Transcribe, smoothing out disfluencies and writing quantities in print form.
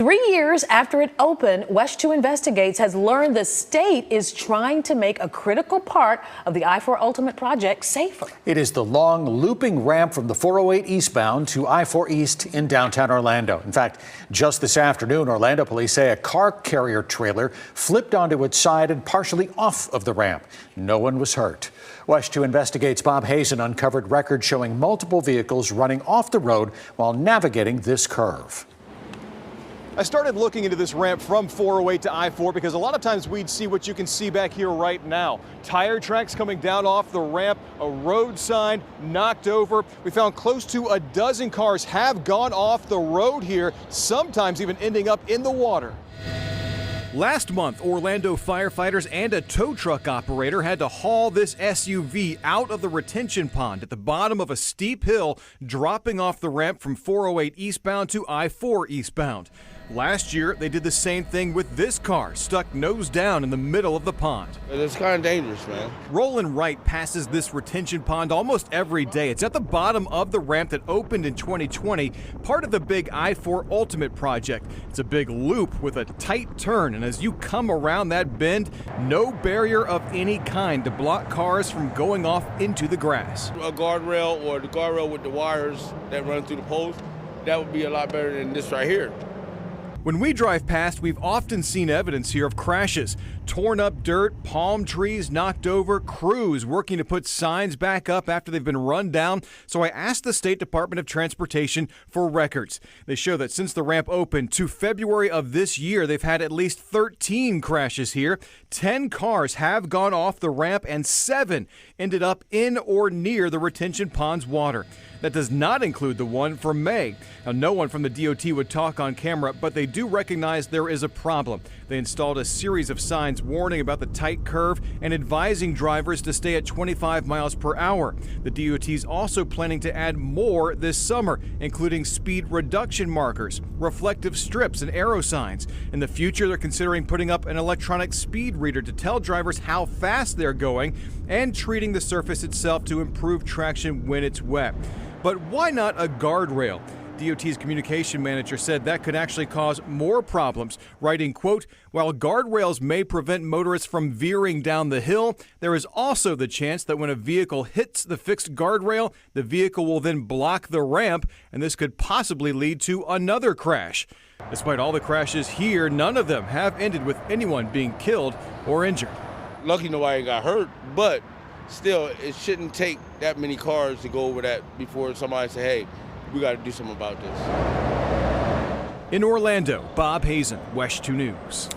3 years after it opened, WESH 2 Investigates has learned the state is trying to make a critical part of the I-4 Ultimate project safer. It is the long looping ramp from the 408 eastbound to I-4 East in downtown Orlando. In fact, just this afternoon, Orlando police say a car carrier trailer flipped onto its side and partially off of the ramp. No one was hurt. WESH 2 Investigates' Bob Hazen uncovered records showing multiple vehicles running off the road while navigating this curve. I started looking into this ramp from 408 to I-4 because a lot of times we'd see what you can see back here right now. Tire tracks coming down off the ramp, a road sign knocked over. We found close to a dozen cars have gone off the road here, sometimes even ending up in the water. Last month, Orlando firefighters and a tow truck operator had to haul this SUV out of the retention pond at the bottom of a steep hill, dropping off the ramp from 408 eastbound to I-4 eastbound. Last year, they did the same thing with this car, stuck nose down in the middle of the pond. It's kind of dangerous, man. Roland Wright passes this retention pond almost every day. It's at the bottom of the ramp that opened in 2020, part of the big I-4 Ultimate project. It's a big loop with a tight turn, and as you come around that bend, no barrier of any kind to block cars from going off into the grass. A guardrail or the guardrail with the wires that run through the post, that would be a lot better than this right here. When we drive past, we've often seen evidence here of crashes. Torn up dirt, palm trees knocked over, crews working to put signs back up after they've been run down. So I asked the State Department of Transportation for records. They show that since the ramp opened to February of this year, they've had at least 13 crashes here. 10 cars have gone off the ramp and 7 ended up in or near the retention pond's water. That does not include the one from May. Now, no one from the DOT would talk on camera, but they do recognize there is a problem. They installed a series of signs warning about the tight curve and advising drivers to stay at 25 miles per hour. The DOT is also planning to add more this summer, including speed reduction markers, reflective strips, and arrow signs. In the future, they're considering putting up an electronic speed reader to tell drivers how fast they're going and treating the surface itself to improve traction when it's wet. But why not a guardrail? DOT's communication manager said that could actually cause more problems, writing, quote, "While guardrails may prevent motorists from veering down the hill, there is also the chance that when a vehicle hits the fixed guardrail, the vehicle will then block the ramp, and this could possibly lead to another crash." Despite all the crashes here, none of them have ended with anyone being killed or injured. Lucky nobody got hurt, but still, it shouldn't take that many cars to go over that before somebody say, hey, we got to do something about this. In Orlando, Bob Hazen, WESH 2 News.